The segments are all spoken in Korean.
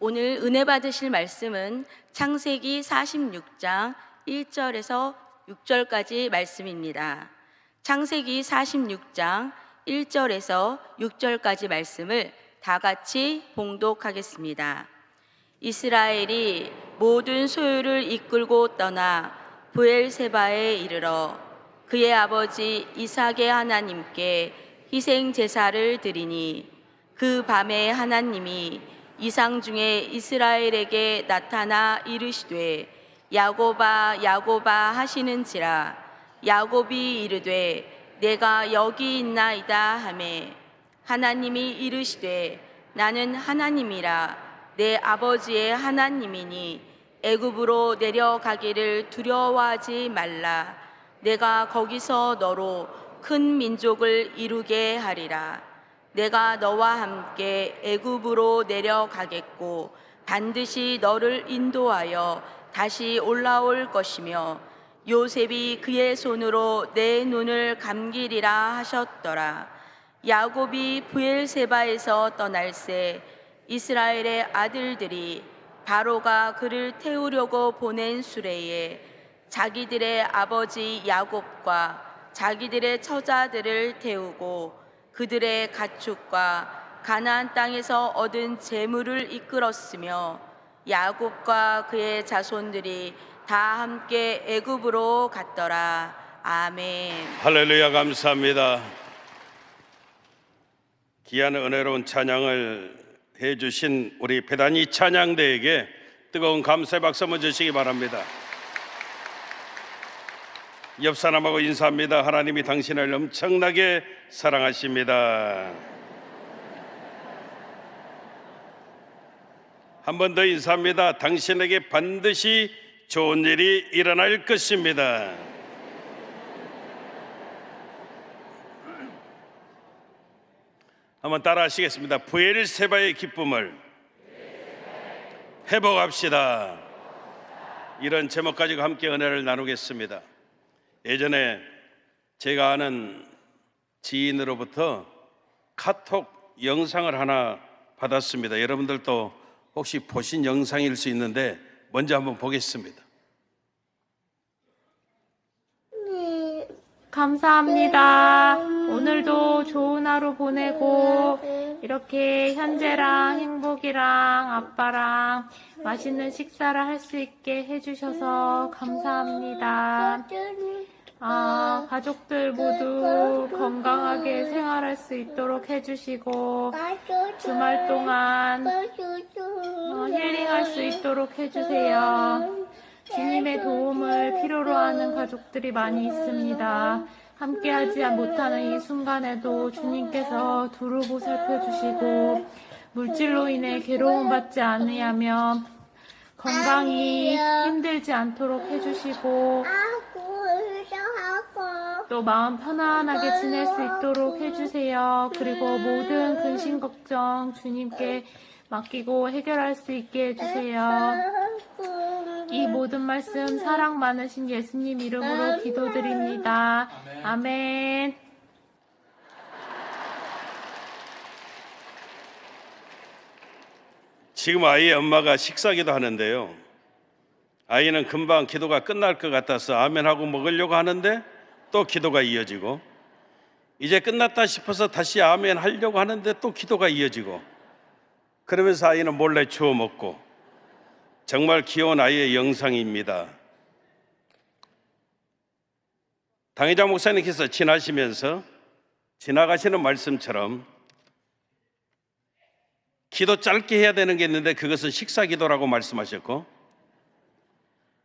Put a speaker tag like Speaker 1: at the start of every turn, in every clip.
Speaker 1: 오늘 은혜 받으실 말씀은 창세기 46장 1절에서 6절까지 말씀입니다. 창세기 46장 1절에서 6절까지 말씀을 다 같이 봉독하겠습니다. 이스라엘이 모든 소유를 이끌고 떠나 브엘세바에 이르러 그의 아버지 이삭의 하나님께 희생 제사를 드리니 그 밤에 하나님이 이상 중에 이스라엘에게 나타나 이르시되 야곱아 야곱아 하시는지라. 야곱이 이르되 내가 여기 있나이다 하매 하나님이 이르시되 나는 하나님이라 내 아버지의 하나님이니 애굽으로 내려가기를 두려워하지 말라. 내가 거기서 너로 큰 민족을 이루게 하리라. 내가 너와 함께 애굽으로 내려가겠고 반드시 너를 인도하여 다시 올라올 것이며 요셉이 그의 손으로 내 눈을 감기리라 하셨더라. 야곱이 브엘세바에서 떠날새 이스라엘의 아들들이 바로가 그를 태우려고 보낸 수레에 자기들의 아버지 야곱과 자기들의 처자들을 태우고 그들의 가축과 가나안 땅에서 얻은 재물을 이끌었으며 야곱과 그의 자손들이 다 함께 애굽으로 갔더라. 아멘.
Speaker 2: 할렐루야. 감사합니다. 귀한 은혜로운 찬양을 해주신 우리 배단위 찬양대에게 뜨거운 감사의 박수 한번 주시기 바랍니다. 옆 사람하고 인사합니다. 하나님이 당신을 엄청나게 사랑하십니다. 한 번 더 인사합니다. 당신에게 반드시 좋은 일이 일어날 것입니다. 한번 따라 하시겠습니다. 브엘세바의 기쁨을 회복합시다. 이런 제목 가지고 함께 은혜를 나누겠습니다. 예전에 제가 아는 지인으로부터 카톡 영상을 하나 받았습니다. 여러분들도 혹시 보신 영상일 수 있는데 먼저 한번 보겠습니다.
Speaker 3: 감사합니다. 오늘도 좋은 하루 보내고 이렇게 현재랑 행복이랑 아빠랑 맛있는 식사를 할 수 있게 해주셔서 감사합니다. 가족들 모두 건강하게 생활할 수 있도록 해주시고 주말 동안 힐링할 수 있도록 해주세요. 주님의 도움을 필요로 하는 가족들이 많이 있습니다. 함께하지 못하는 이 순간에도 주님께서 두루고 살펴주시고 물질로 인해 괴로움 받지 않으려면 건강히 힘들지 않도록 해주시고 또 마음 편안하게 지낼 수 있도록 해주세요. 그리고 모든 근심 걱정 주님께 맡기고 해결할 수 있게 해주세요. 이 모든 말씀 사랑 많으신 예수님 이름으로 기도드립니다. 아멘.
Speaker 2: 지금 아이의 엄마가 식사기도 하는데요, 아이는 금방 기도가 끝날 것 같아서 아멘하고 먹으려고 하는데 또 기도가 이어지고, 이제 끝났다 싶어서 다시 아멘 하려고 하는데 또 기도가 이어지고, 그러면서 아이는 몰래 주워 먹고, 정말 귀여운 아이의 영상입니다. 당회장 목사님께서 지나시면서 지나가시는 말씀처럼 기도 짧게 해야 되는 게 있는데 그것은 식사 기도라고 말씀하셨고,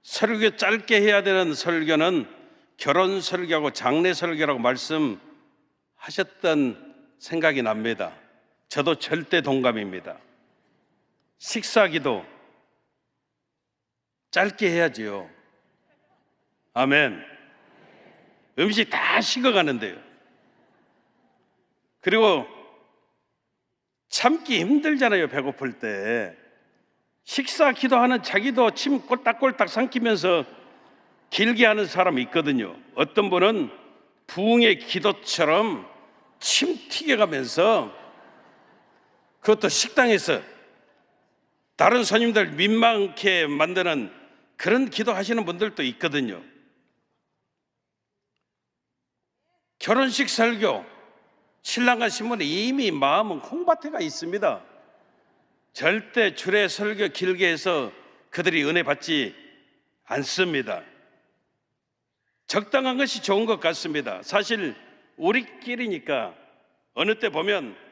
Speaker 2: 설교 짧게 해야 되는 설교는 결혼 설교하고 장례 설교라고 말씀하셨던 생각이 납니다. 저도 절대 동감입니다. 식사 기도 짧게 해야지요. 아멘. 음식 다 식어가는데요. 그리고 참기 힘들잖아요. 배고플 때 식사 기도하는 자기도 침 꼴딱꼴딱 삼키면서 길게 하는 사람이 있거든요. 어떤 분은 부흥의 기도처럼 침 튀겨가면서, 그것도 식당에서 다른 손님들 민망케 만드는 그런 기도하시는 분들도 있거든요. 결혼식 설교, 신랑과 신부는 이미 마음은 콩밭에가 있습니다. 절대 주례 설교 길게 해서 그들이 은혜 받지 않습니다. 적당한 것이 좋은 것 같습니다. 사실 우리끼리니까 어느 때 보면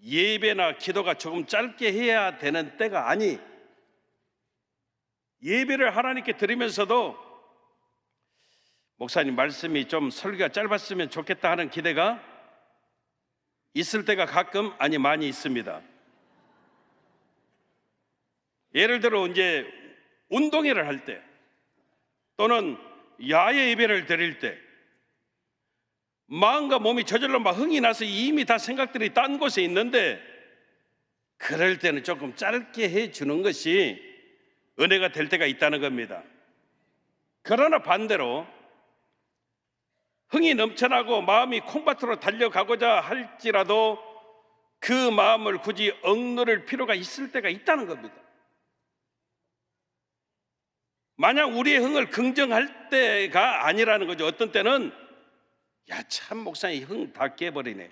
Speaker 2: 예배나 기도가 조금 짧게 해야 되는 때가 아니, 예배를 하나님께 드리면서도 목사님 말씀이 좀 설교가 짧았으면 좋겠다 하는 기대가 있을 때가 가끔, 아니 많이 있습니다. 예를 들어 이제 운동회를 할 때 또는 야외 예배를 드릴 때 마음과 몸이 저절로 막 흥이 나서 이미 다 생각들이 딴 곳에 있는데 그럴 때는 조금 짧게 해주는 것이 은혜가 될 때가 있다는 겁니다. 그러나 반대로 흥이 넘쳐나고 마음이 콩밭으로 달려가고자 할지라도 그 마음을 굳이 억누를 필요가 있을 때가 있다는 겁니다. 만약 우리의 흥을 긍정할 때가 아니라는 거죠. 어떤 때는 야, 참 목사님 흥 다 깨버리네,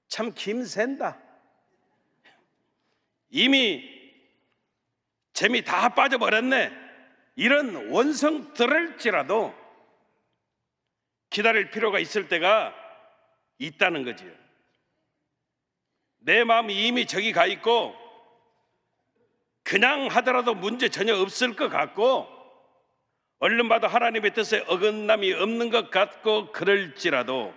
Speaker 2: 참 김샌다, 이미 재미 다 빠져버렸네, 이런 원성 들을지라도 기다릴 필요가 있을 때가 있다는 거지요. 내 마음이 이미 저기 가 있고 그냥 하더라도 문제 전혀 없을 것 같고 얼른 봐도 하나님의 뜻에 어긋남이 없는 것 같고 그럴지라도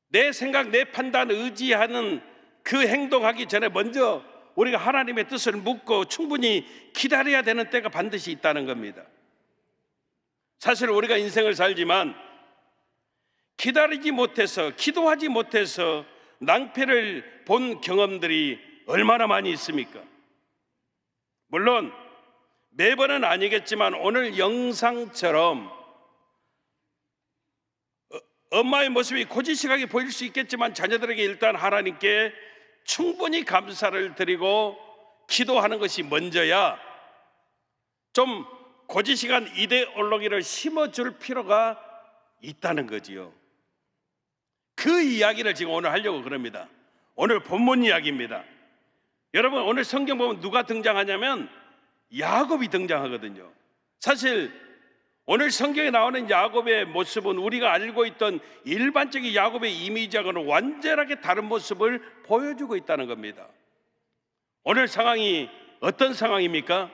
Speaker 2: 내 생각, 내 판단, 의지하는 그 행동하기 전에 먼저 우리가 하나님의 뜻을 묻고 충분히 기다려야 되는 때가 반드시 있다는 겁니다. 사실 우리가 인생을 살지만 기다리지 못해서, 기도하지 못해서 낭패를 본 경험들이 얼마나 많이 있습니까? 물론 매번은 아니겠지만 오늘 영상처럼 엄마의 모습이 고지식하게 보일 수 있겠지만 자녀들에게 일단 하나님께 충분히 감사를 드리고 기도하는 것이 먼저야 좀 고지식한 이데올로기를 심어줄 필요가 있다는 거지요. 그 이야기를 지금 오늘 하려고 그럽니다. 오늘 본문 이야기입니다. 여러분, 오늘 성경 보면 누가 등장하냐면 야곱이 등장하거든요. 사실 오늘 성경에 나오는 야곱의 모습은 우리가 알고 있던 일반적인 야곱의 이미지하고는 완전하게 다른 모습을 보여주고 있다는 겁니다. 오늘 상황이 어떤 상황입니까?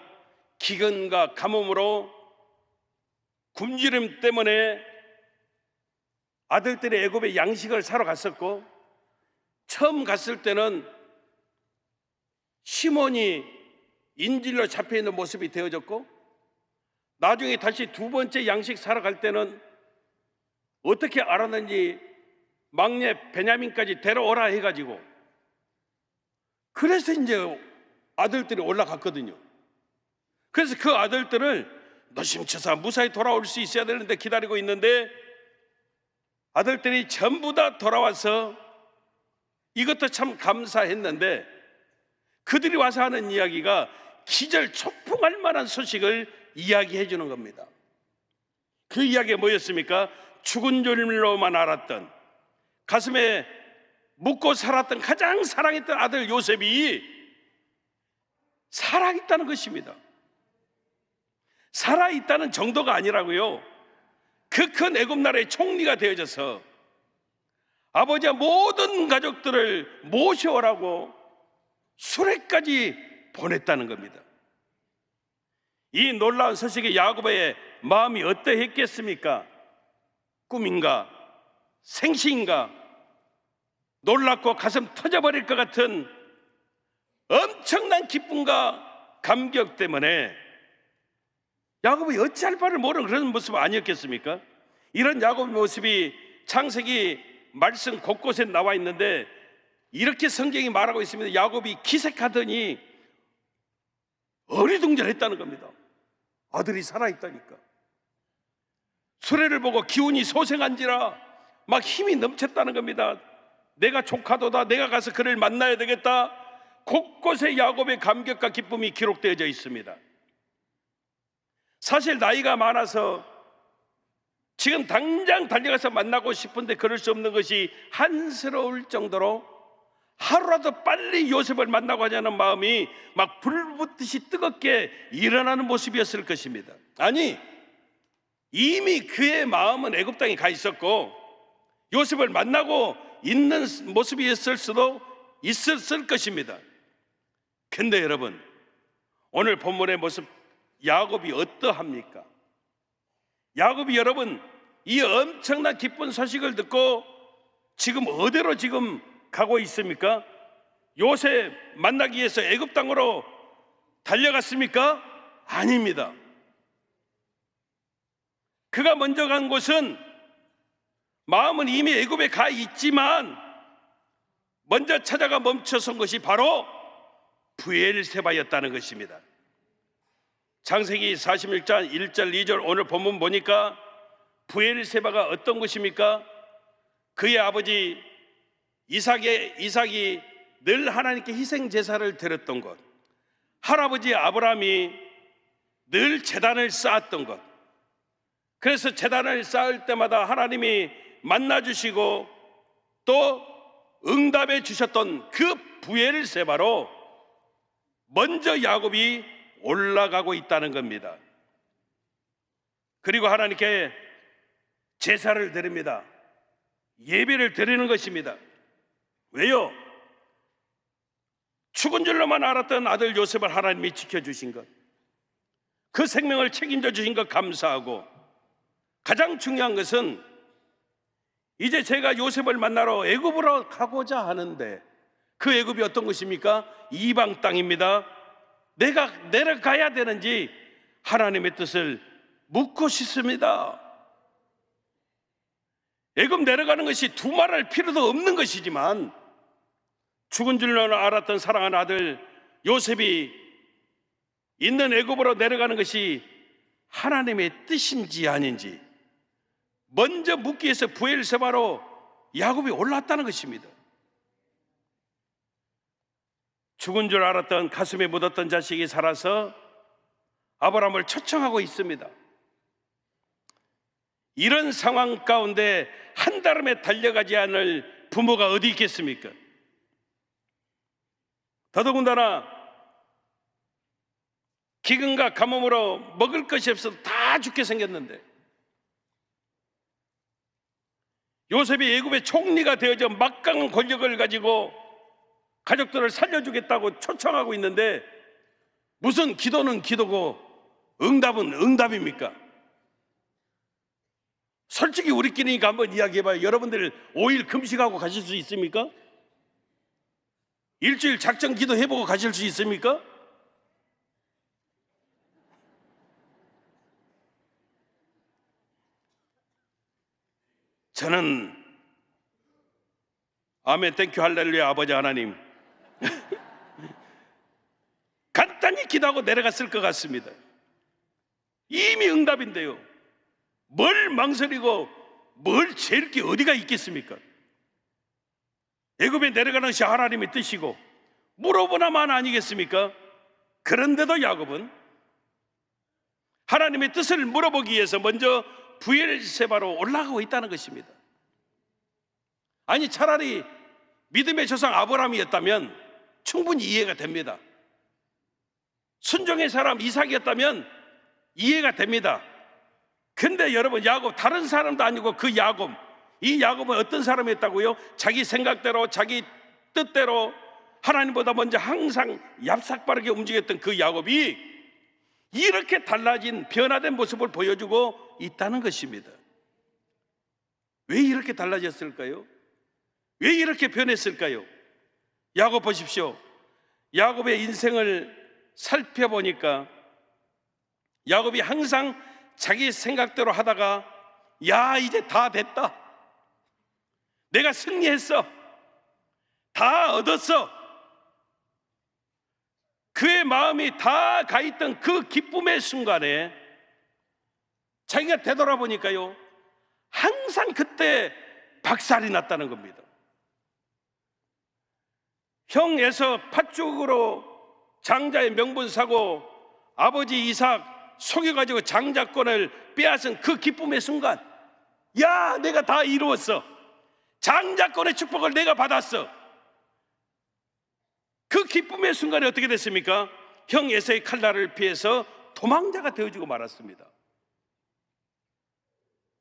Speaker 2: 기근과 가뭄으로 굶주림 때문에 아들들이 애굽에 양식을 사러 갔었고, 처음 갔을 때는 시몬이 인질로 잡혀있는 모습이 되어졌고, 나중에 다시 두 번째 양식 사러 갈 때는 어떻게 알았는지 막내 베냐민까지 데려오라 해가지고, 그래서 이제 아들들이 올라갔거든요. 그래서 그 아들들을 노심초사 무사히 돌아올 수 있어야 되는데 기다리고 있는데 아들들이 전부 다 돌아와서 이것도 참 감사했는데 그들이 와서 하는 이야기가 기절초풍할 만한 소식을 이야기해 주는 겁니다. 그 이야기가 뭐였습니까? 죽은 줄로만 알았던, 가슴에 묻고 살았던 가장 사랑했던 아들 요셉이 살아있다는 것입니다. 살아있다는 정도가 아니라고요, 그 큰 애굽 나라의 총리가 되어져서 아버지와 모든 가족들을 모셔오라고 수레까지 보냈다는 겁니다. 이 놀라운 소식에 야곱의 마음이 어떠했겠습니까? 꿈인가? 생시인가? 놀랍고 가슴 터져버릴 것 같은 엄청난 기쁨과 감격 때문에 야곱이 어찌할 바를 모르는 그런 모습 아니었겠습니까? 이런 야곱의 모습이 창세기 말씀 곳곳에 나와 있는데 이렇게 성경이 말하고 있습니다. 야곱이 기색하더니 어리둥절했다는 겁니다. 아들이 살아있다니까. 수레를 보고 기운이 소생한지라 막 힘이 넘쳤다는 겁니다. 내가 조카도다, 내가 가서 그를 만나야 되겠다, 곳곳에 야곱의 감격과 기쁨이 기록되어져 있습니다. 사실 나이가 많아서 지금 당장 달려가서 만나고 싶은데 그럴 수 없는 것이 한스러울 정도로 하루라도 빨리 요셉을 만나고 하자는 마음이 막 불붙듯이 뜨겁게 일어나는 모습이었을 것입니다. 아니, 이미 그의 마음은 애굽 땅에 가 있었고 요셉을 만나고 있는 모습이었을 수도 있었을 것입니다. 근데 여러분, 오늘 본문의 모습 야곱이 어떠합니까? 야곱이 여러분 이 엄청난 기쁜 소식을 듣고 지금 어디로 지금 가고 있습니까? 요셉 만나기 위해서 애굽 땅으로 달려갔습니까? 아닙니다. 그가 먼저 간 곳은 마음은 이미 애굽에 가 있지만 먼저 찾아가 멈춰선 것이 바로 브엘세바였다는 것입니다. 창세기 46장 1절 2절 오늘 본문 보니까 브엘세바가 어떤 것입니까? 그의 아버지 이삭이 늘 하나님께 희생 제사를 드렸던 것, 할아버지 아브라함이 늘 제단을 쌓았던 것, 그래서 제단을 쌓을 때마다 하나님이 만나주시고 또 응답해 주셨던 그 브엘세바로 먼저 야곱이 올라가고 있다는 겁니다. 그리고 하나님께 제사를 드립니다. 예배를 드리는 것입니다. 왜요? 죽은 줄로만 알았던 아들 요셉을 하나님이 지켜주신 것, 그 생명을 책임져 주신 것 감사하고, 가장 중요한 것은 이제 제가 요셉을 만나러 애굽으로 가고자 하는데 그 애굽이 어떤 것입니까? 이방 땅입니다. 내가 내려가야 되는지 하나님의 뜻을 묻고 싶습니다. 애굽 내려가는 것이 두말할 필요도 없는 것이지만 죽은 줄로 알았던 사랑하는 아들 요셉이 있는 애굽으로 내려가는 것이 하나님의 뜻인지 아닌지 먼저 묻기 위해서 브엘세바로 야곱이 올랐다는 것입니다. 죽은 줄 알았던 가슴에 묻었던 자식이 살아서 아브라함을 초청하고 있습니다. 이런 상황 가운데 한달음에 달려가지 않을 부모가 어디 있겠습니까? 더더군다나 기근과 가뭄으로 먹을 것이 없어서 다 죽게 생겼는데 요셉이 애굽의 총리가 되어져 막강한 권력을 가지고 가족들을 살려주겠다고 초청하고 있는데 무슨 기도는 기도고 응답은 응답입니까? 솔직히 우리끼리니까 한번 이야기해봐요. 여러분들 5일 금식하고 가실 수 있습니까? 일주일 작정 기도 해보고 가실 수 있습니까? 저는 아멘 땡큐 할렐루야 아버지 하나님 간단히 기도하고 내려갔을 것 같습니다. 이미 응답인데요, 뭘 망설이고 뭘 제일 게 어디가 있겠습니까? 애굽에 내려가는 것이 하나님의 뜻이고 물어보나만 아니겠습니까? 그런데도 야곱은 하나님의 뜻을 물어보기 위해서 먼저 브엘세바로 올라가고 있다는 것입니다. 아니, 차라리 믿음의 조상 아브라함이었다면 충분히 이해가 됩니다. 순종의 사람 이삭이었다면 이해가 됩니다. 근데 여러분, 야곱 다른 사람도 아니고 그 야곱, 이 야곱은 어떤 사람이었다고요? 자기 생각대로 자기 뜻대로 하나님보다 먼저 항상 얍삭빠르게 움직였던 그 야곱이 이렇게 달라진 변화된 모습을 보여주고 있다는 것입니다. 왜 이렇게 달라졌을까요? 왜 이렇게 변했을까요? 야곱 보십시오. 야곱의 인생을 살펴보니까 야곱이 항상 자기 생각대로 하다가 야, 이제 다 됐다, 내가 승리했어, 다 얻었어, 그의 마음이 다 가있던 그 기쁨의 순간에 자기가 되돌아보니까요, 항상 그때 박살이 났다는 겁니다. 형 에서 팥죽으로 장자의 명분 사고 아버지 이삭 속여가지고 장자권을 빼앗은 그 기쁨의 순간, 야, 내가 다 이루었어. 장자권의 축복을 내가 받았어. 그 기쁨의 순간에 어떻게 됐습니까? 형 에서의 칼날을 피해서 도망자가 되어지고 말았습니다.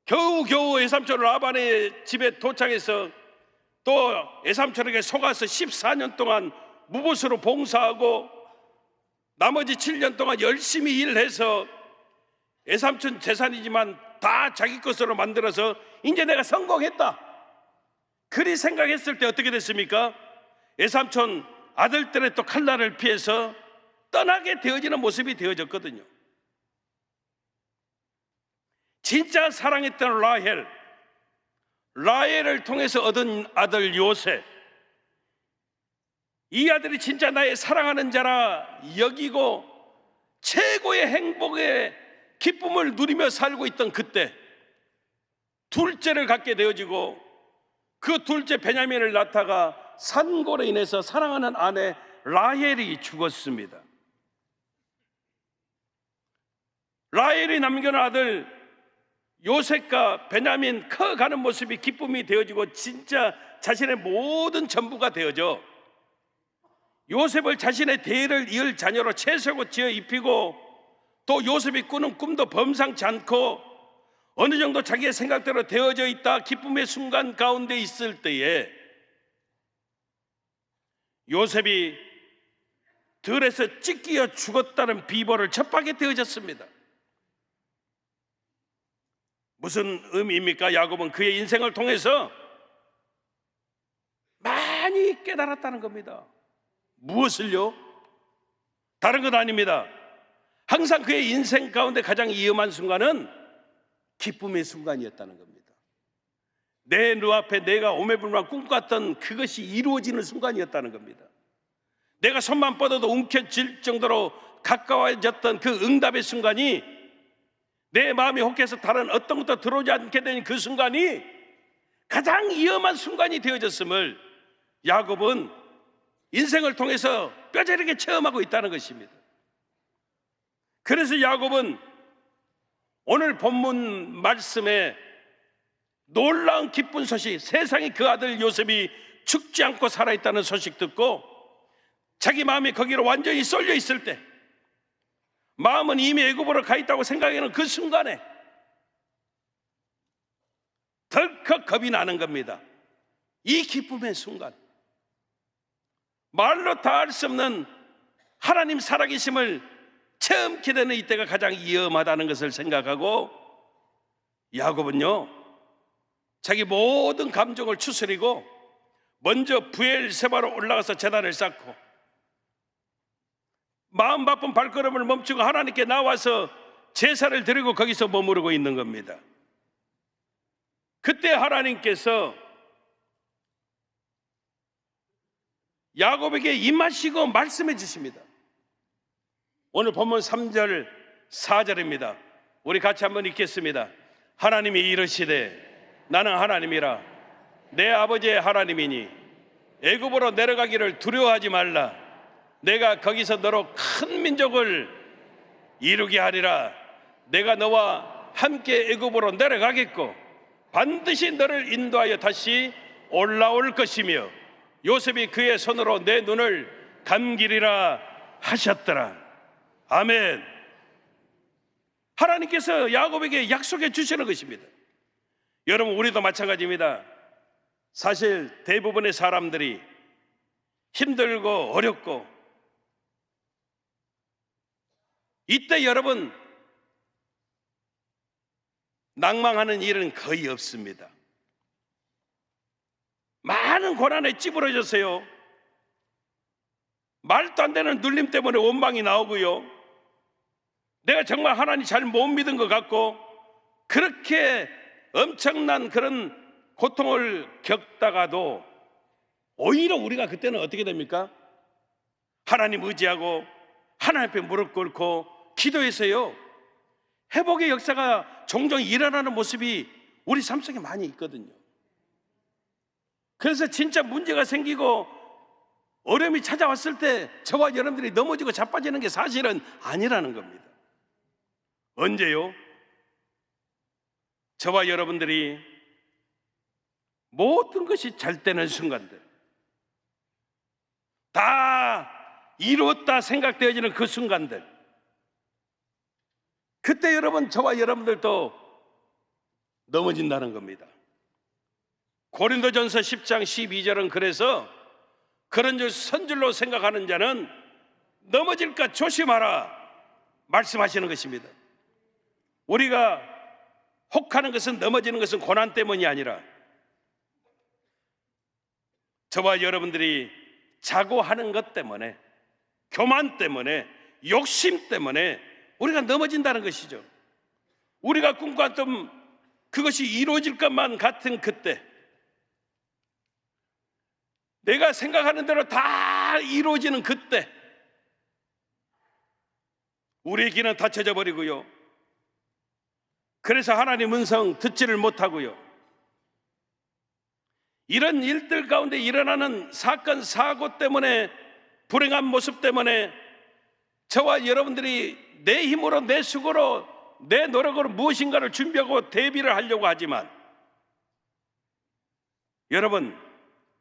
Speaker 2: 겨우겨우 외삼촌 라반의 집에 도착해서 또 외삼촌에게 속아서 14년 동안 무보수로 봉사하고 나머지 7년 동안 열심히 일해서 외삼촌 재산이지만 다 자기 것으로 만들어서 이제 내가 성공했다, 그리 생각했을 때 어떻게 됐습니까? 외삼촌 아들들의 또 칼날을 피해서 떠나게 되어지는 모습이 되어졌거든요. 진짜 사랑했던 라헬을 통해서 얻은 아들 요셉, 이 아들이 진짜 나의 사랑하는 자라 여기고 최고의 행복의 기쁨을 누리며 살고 있던 그때 둘째를 갖게 되어지고, 그 둘째 베냐민을 낳다가 산고로 인해서 사랑하는 아내 라헬이 죽었습니다. 라헬이 남겨놓은 아들 요셉과 베냐민 커가는 모습이 기쁨이 되어지고 진짜 자신의 모든 전부가 되어져 요셉을 자신의 대를 이을 자녀로 채색고 지어 입히고, 또 요셉이 꾸는 꿈도 범상치 않고 어느 정도 자기의 생각대로 되어져 있다 기쁨의 순간 가운데 있을 때에 요셉이 들에서 찢기어 죽었다는 비보를 접하게 되어졌습니다. 무슨 의미입니까? 야곱은 그의 인생을 통해서 많이 깨달았다는 겁니다. 무엇을요? 다른 건 아닙니다. 항상 그의 인생 가운데 가장 위험한 순간은 기쁨의 순간이었다는 겁니다. 내 눈앞에 내가 오매불만 꿈꿨던 그것이 이루어지는 순간이었다는 겁니다. 내가 손만 뻗어도 움켜쥘 정도로 가까워졌던 그 응답의 순간이 내 마음이 혹해서 다른 어떤 것도 들어오지 않게 된 그 순간이 가장 위험한 순간이 되어졌음을 야곱은 인생을 통해서 뼈저리게 체험하고 있다는 것입니다. 그래서 야곱은 오늘 본문 말씀에 놀라운 기쁜 소식, 세상에 그 아들 요셉이 죽지 않고 살아있다는 소식 듣고 자기 마음이 거기로 완전히 쏠려 있을 때, 마음은 이미 애굽으로 가 있다고 생각하는 그 순간에 덜컥 겁이 나는 겁니다. 이 기쁨의 순간, 말로 다 할 수 없는 하나님 살아계심을 체험케 되는 이때가 가장 위험하다는 것을 생각하고 야곱은요, 자기 모든 감정을 추스리고 먼저 브엘세바로 올라가서 제단을 쌓고 마음 바쁜 발걸음을 멈추고 하나님께 나와서 제사를 드리고 거기서 머무르고 있는 겁니다. 그때 하나님께서 야곱에게 임하시고 말씀해 주십니다. 오늘 본문 3절 4절입니다. 우리 같이 한번 읽겠습니다. 하나님이 이르시되 나는 하나님이라 내 아버지의 하나님이니 애굽으로 내려가기를 두려워하지 말라. 내가 거기서 너로 큰 민족을 이루게 하리라. 내가 너와 함께 애굽으로 내려가겠고 반드시 너를 인도하여 다시 올라올 것이며 요셉이 그의 손으로 내 눈을 감기리라 하셨더라. 아멘. 하나님께서 야곱에게 약속해 주시는 것입니다. 여러분, 우리도 마찬가지입니다. 사실 대부분의 사람들이 힘들고 어렵고 이때 여러분 낭망하는 일은 거의 없습니다. 많은 고난에 찌부러졌어요. 말도 안 되는 눌림 때문에 원망이 나오고요, 내가 정말 하나님 잘 못 믿은 것 같고 그렇게 엄청난 그런 고통을 겪다가도 오히려 우리가 그때는 어떻게 됩니까? 하나님 의지하고 하나님 앞에 무릎 꿇고 기도해서요, 회복의 역사가 종종 일어나는 모습이 우리 삶 속에 많이 있거든요. 그래서 진짜 문제가 생기고 어려움이 찾아왔을 때 저와 여러분들이 넘어지고 자빠지는 게 사실은 아니라는 겁니다. 언제요? 저와 여러분들이 모든 것이 잘 되는 순간들, 다 이루었다 생각되어지는 그 순간들, 그때 여러분, 저와 여러분들도 넘어진다는 겁니다. 고린도전서 10장 12절은 그래서 그런 줄 선줄로 생각하는 자는 넘어질까 조심하라 말씀하시는 것입니다. 우리가 혹하는 것은, 넘어지는 것은 고난 때문이 아니라 저와 여러분들이 자고하는 것 때문에, 교만 때문에, 욕심 때문에 우리가 넘어진다는 것이죠. 우리가 꿈꿨던 그것이 이루어질 것만 같은 그때, 내가 생각하는 대로 다 이루어지는 그때 우리의 귀는 닫혀져 버리고요, 그래서 하나님 음성 듣지를 못하고요, 이런 일들 가운데 일어나는 사건 사고 때문에, 불행한 모습 때문에 저와 여러분들이 내 힘으로, 내 수고로, 내 노력으로 무엇인가를 준비하고 대비를 하려고 하지만, 여러분,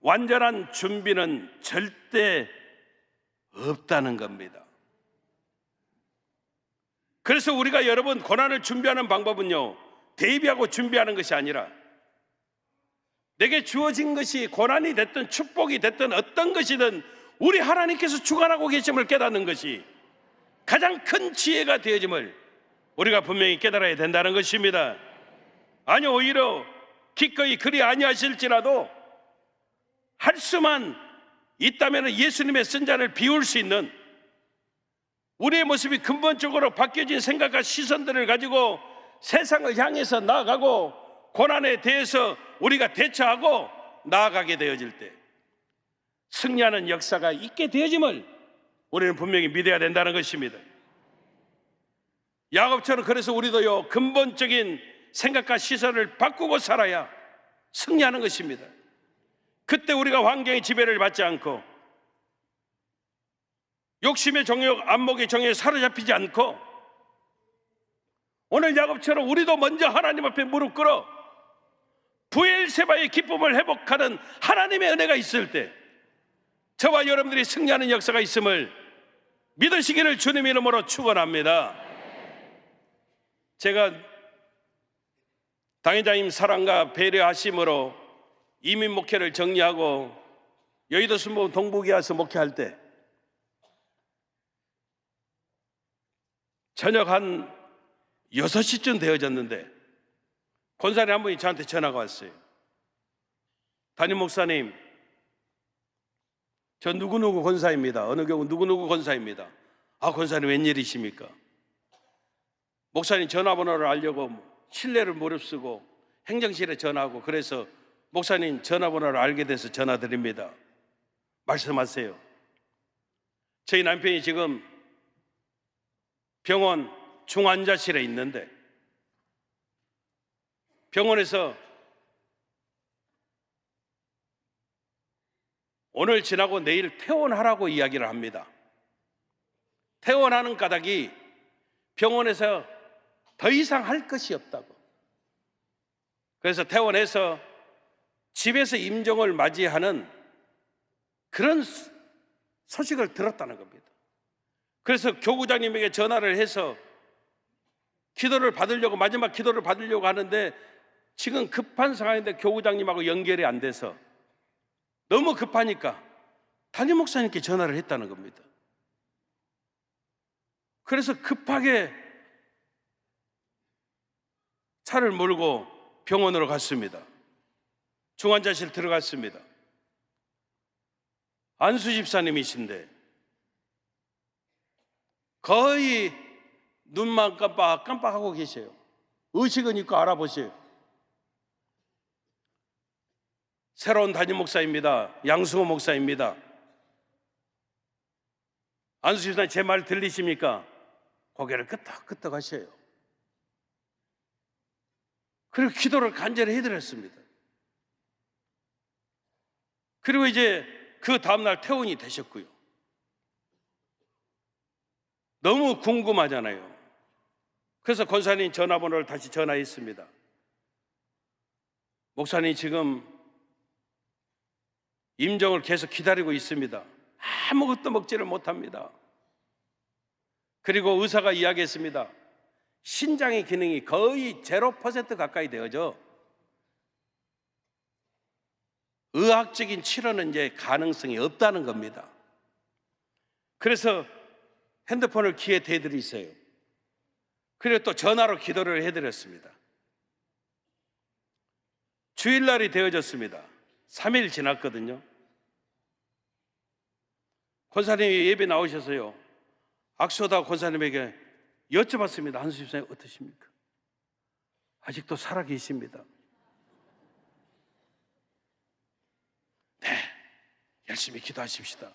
Speaker 2: 완전한 준비는 절대 없다는 겁니다. 그래서 우리가 여러분, 고난을 준비하는 방법은요, 대비하고 준비하는 것이 아니라 내게 주어진 것이 고난이 됐든 축복이 됐든 어떤 것이든 우리 하나님께서 주관하고 계심을 깨닫는 것이 가장 큰 지혜가 되어짐을 우리가 분명히 깨달아야 된다는 것입니다. 아니, 오히려 기꺼이 그리 아니하실지라도 할 수만 있다면 예수님의 선자를 비울 수 있는, 우리의 모습이 근본적으로 바뀌어진 생각과 시선들을 가지고 세상을 향해서 나아가고 고난에 대해서 우리가 대처하고 나아가게 되어질 때 승리하는 역사가 있게 되어짐을 우리는 분명히 믿어야 된다는 것입니다. 야곱처럼 그래서 우리도요, 근본적인 생각과 시선을 바꾸고 살아야 승리하는 것입니다. 그때 우리가 환경의 지배를 받지 않고 욕심의 정욕, 안목의 정욕에 사로잡히지 않고, 오늘 야곱처럼 우리도 먼저 하나님 앞에 무릎 꿇어 부엘세바의 기쁨을 회복하는 하나님의 은혜가 있을 때 저와 여러분들이 승리하는 역사가 있음을 믿으시기를 주님 이름으로 축원합니다. 제가 당회장님 사랑과 배려하심으로 이민 목회를 정리하고 여의도 순복음 동북에 와서 목회할 때 저녁 한 6시쯤 되어졌는데 권사님 한 분이 저한테 전화가 왔어요. 담임 목사님, 저 누구누구 권사입니다. 어느 경우 누구누구 권사입니다. 아, 권사님 웬일이십니까? 목사님 전화번호를 알려고 실례를 무릅쓰고 행정실에 전화하고, 그래서 목사님 전화번호를 알게 돼서 전화드립니다. 말씀하세요. 저희 남편이 지금 병원 중환자실에 있는데 병원에서 오늘 지나고 내일 퇴원하라고 이야기를 합니다. 퇴원하는 까닭이 병원에서 더 이상 할 것이 없다고. 그래서 퇴원해서 집에서 임종을 맞이하는 그런 소식을 들었다는 겁니다. 그래서 교구장님에게 전화를 해서 기도를 받으려고, 마지막 기도를 받으려고 하는데 지금 급한 상황인데 교구장님하고 연결이 안 돼서 너무 급하니까 담임 목사님께 전화를 했다는 겁니다. 그래서 급하게 차를 몰고 병원으로 갔습니다. 중환자실 들어갔습니다. 안수 집사님이신데 거의 눈만 깜빡하고 계세요. 의식은 있고 알아보세요. 새로운 담임 목사입니다. 양승호 목사입니다. 안수 집사님, 제 말 들리십니까? 고개를 끄덕끄덕 하셔요. 그리고 기도를 간절히 해드렸습니다. 그리고 이제 그 다음날 퇴원이 되셨고요. 너무 궁금하잖아요. 그래서 권사님 전화번호를 다시 전화했습니다. 목사님 지금 임종을 계속 기다리고 있습니다. 아무것도 먹지를 못합니다. 그리고 의사가 이야기했습니다. 신장의 기능이 거의 0% 가까이 되어져 의학적인 치료는 이제 가능성이 없다는 겁니다. 그래서 핸드폰을 귀에 대드리세요. 그리고 또 전화로 기도를 해드렸습니다. 주일날이 되어졌습니다. 3일 지났거든요. 권사님이 예배 나오셔서요, 악수하다가 권사님에게 여쭤봤습니다. 한수 집사님 어떠십니까? 아직도 살아계십니다. 네, 열심히 기도하십시다.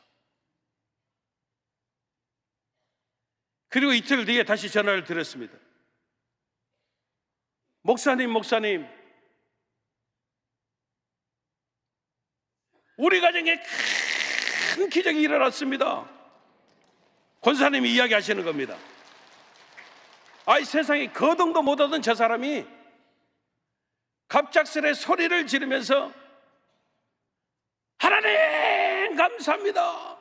Speaker 2: 그리고 이틀 뒤에 다시 전화를 드렸습니다. 목사님, 우리 가정에 큰 기적이 일어났습니다. 권사님이 이야기하시는 겁니다. 아이, 세상에 거동도 못하던 저 사람이 갑작스레 소리를 지르면서 하나님 감사합니다,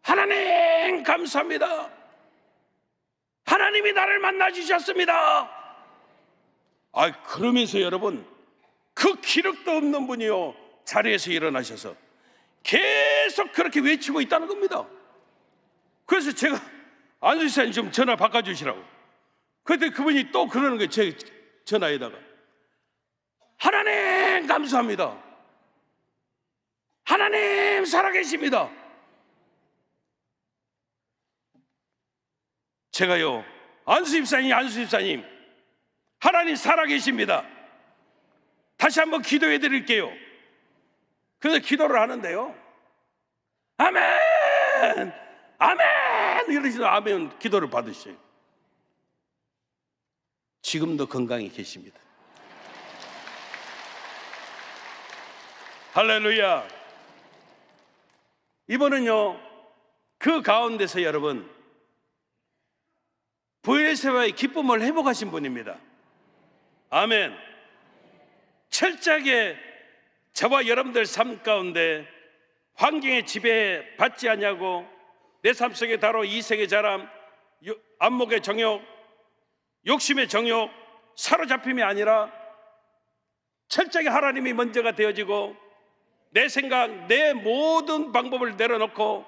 Speaker 2: 하나님 감사합니다, 하나님이 나를 만나주셨습니다. 그러면서 여러분, 그 기력도 없는 분이요, 자리에서 일어나셔서 계속 그렇게 외치고 있다는 겁니다. 그래서 제가 안수 집사님 좀 전화 바꿔주시라고. 그런데 그분이 또 그러는 거예요. 제 전화에다가 하나님 감사합니다, 하나님 살아계십니다. 제가요, 안수 집사님 하나님 살아계십니다, 다시 한번 기도해 드릴게요. 그래서 기도를 하는데요, 아멘 아멘 이러시면 아멘 기도를 받으셔요. 지금도 건강히 계십니다. 할렐루야. 이번은요, 그 가운데서 여러분 부엘세바의 기쁨을 회복하신 분입니다. 아멘. 철저하게 저와 여러분들 삶 가운데 환경의 지배에 받지 않냐고 내 삶 속에 다뤄 이색의 자람, 안목의 정욕, 욕심의 정욕, 사로잡힘이 아니라 철저하게 하나님이 먼저가 되어지고 내 생각, 내 모든 방법을 내려놓고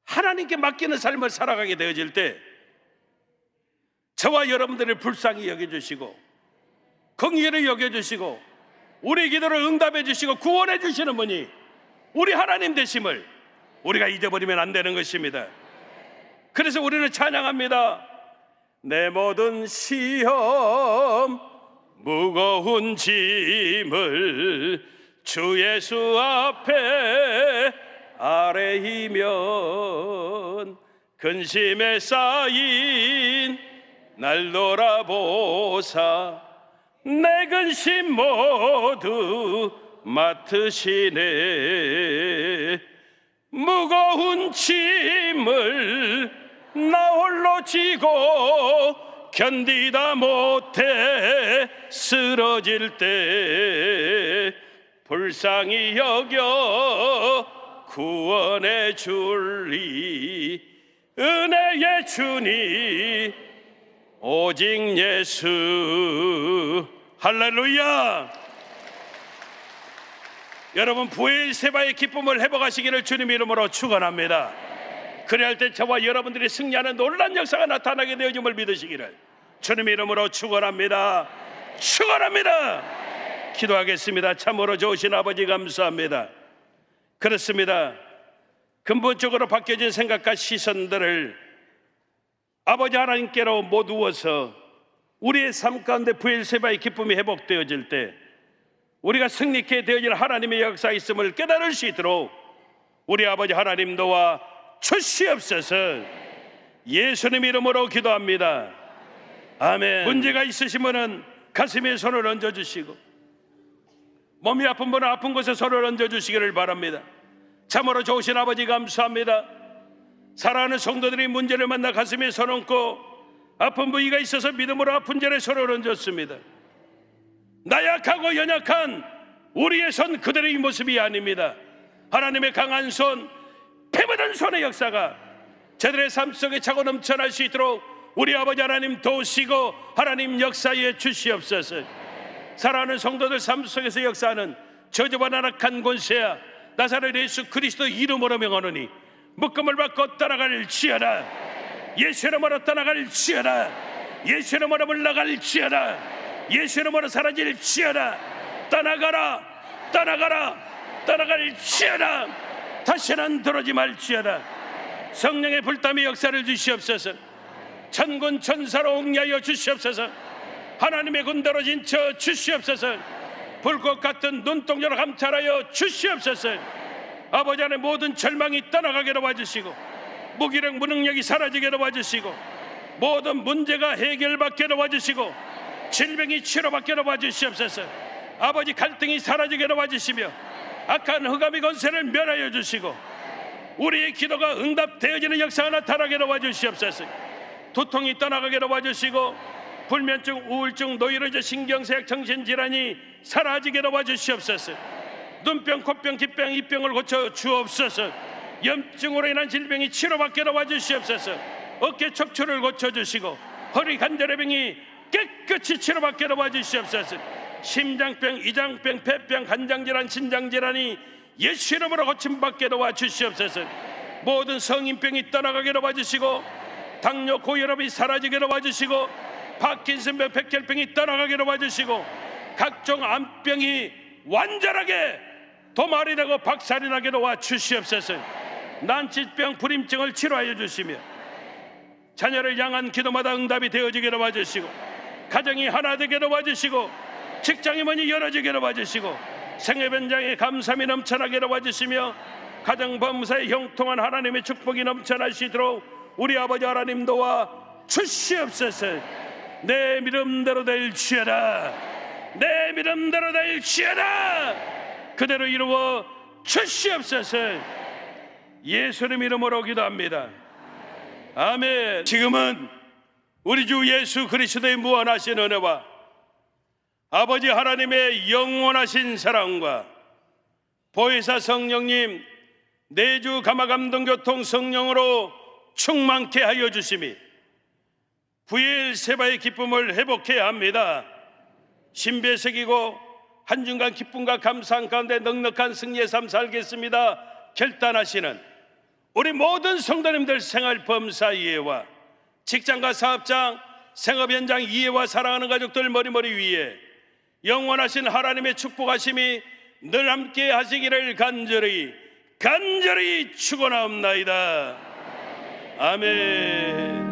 Speaker 2: 하나님께 맡기는 삶을 살아가게 되어질 때 저와 여러분들을 불쌍히 여겨주시고 긍휼히 여겨주시고 우리 기도를 응답해 주시고 구원해 주시는 분이 우리 하나님 되심을 우리가 잊어버리면 안 되는 것입니다. 그래서 우리는 찬양합니다. 내 모든 시험 무거운 짐을 주 예수 앞에 아뢰이면 근심에 쌓인 날 돌아보사 내 근심 모두 맡으시네. 무거운 짐을 나 홀로 지고 견디다 못해 쓰러질 때 불쌍히 여겨 구원해 줄리 은혜의 주님 오직 예수. 할렐루야. 여러분, 부엘세바의 기쁨을 회복하시기를 주님 이름으로 축원합니다. 그래야 할 때 저와 여러분들이 승리하는 놀라운 역사가 나타나게 되어짐을 믿으시기를 주님 이름으로 축원합니다. 축원합니다. 기도하겠습니다. 참으로 좋으신 아버지 감사합니다. 그렇습니다. 근본적으로 바뀌어진 생각과 시선들을 아버지 하나님께로 모두어서 우리의 삶 가운데 부엘세바의 기쁨이 회복되어질 때 우리가 승리케 되어질 하나님의 역사가 있음을 깨달을 수 있도록 우리 아버지 하나님 도와 주시옵소서. 예수님 이름으로 기도합니다. 아멘. 문제가 있으시면은 가슴에 손을 얹어주시고 몸이 아픈 분은 아픈 곳에 손을 얹어주시기를 바랍니다. 참으로 좋으신 아버지 감사합니다. 사랑하는 성도들이 문제를 만나 가슴에 손 얹고 아픈 부위가 있어서 믿음으로 아픈 자리에 손을 얹었습니다. 나약하고 연약한 우리의 손 그들의 모습이 아닙니다. 하나님의 강한 손, 피묻은 손의 역사가 저들의 삶 속에 차고 넘쳐날 수 있도록 우리 아버지 하나님 도우시고 하나님 역사에 주시옵소서. 사랑하는 성도들 삶 속에서 역사하는 저주받은 악한 권세야 나사렛 예수 그리스도 이름으로 명하노니 묶음을 받고 떠나갈지어다. 예수 이름으로 떠나갈지어다. 예수 이름으로 물러갈지어다. 예수 이름으로 사라질지어다. 떠나가라, 떠나가라, 떠나갈지어다. 다시는 들어오지 말지어다. 성령의 불담의 역사를 주시옵소서. 천군 천사로 옹야하여 주시옵소서. 하나님의 군대로 진쳐 주시옵소서. 불꽃 같은 눈동자로 감찰하여 주시옵소서. 아버지 안에 모든 절망이 떠나가게 도와주시고 무기력 무능력이 사라지게 도와주시고 모든 문제가 해결받게 도와주시고 질병이 치료받게 도와주시옵소서. 아버지 갈등이 사라지게 도와주시며 악한 흑암의 권세를 멸하여 주시고 우리의 기도가 응답되어지는 역사가 나타나게 도와주시옵소서. 두통이 떠나가게 도와주시고 불면증, 우울증, 노이로제, 신경쇠약, 정신질환이 사라지게 도와주시옵소서. 눈병, 콧병, 기병, 이병을 고쳐 주옵소서. 염증으로 인한 질병이 치료받게 도와주시옵소서. 어깨 척추를 고쳐주시고 허리 관절의 깨끗이 치료받게 도와주시옵소서. 심장병, 이장병, 폐병, 간장질환, 신장질환이 예수 이름으로 고침받게 도와주시옵소서. 모든 성인병이 떠나가게 도와주시고 당뇨, 고혈압이 사라지게 도와주시고 파킨슨병, 백혈병이 떠나가게 도와주시고 각종 암병이 완전하게 도말이 되고 박살이 나게 도와주시옵소서. 난치병, 불임증을 치료하여 주시며 자녀를 향한 기도마다 응답이 되어지게 도와주시고 가정이 하나 되게 도와주시고 직장의 문이 열어지게 도와주시고 생업 현장에 감사함이 넘쳐나게 도와주시며 가정 범사에 형통한 하나님의 축복이 넘쳐날 수 있도록 우리 아버지 하나님 도와 주시옵소서. 내 믿음대로 될지어다. 내 믿음대로 될지어다. 그대로 이루어 주시옵소서. 예수님 이름으로 기도합니다. 아멘. 지금은 우리 주 예수 그리스도의 무한하신 은혜와 아버지 하나님의 영원하신 사랑과 보혜사 성령님 내주 감화감동교통 성령으로 충만케 하여 주심이 부엘세바의 기쁨을 회복해야 합니다. 신비에 새기고 한중간 기쁨과 감사함 가운데 넉넉한 승리의 삶 살겠습니다 결단하시는 우리 모든 성도님들 생활 범사 이해와 직장과 사업장 생업 현장 이해와 사랑하는 가족들 머리머리 위에 영원하신 하나님의 축복하심이 늘 함께 하시기를 간절히 축원하옵나이다. 아멘.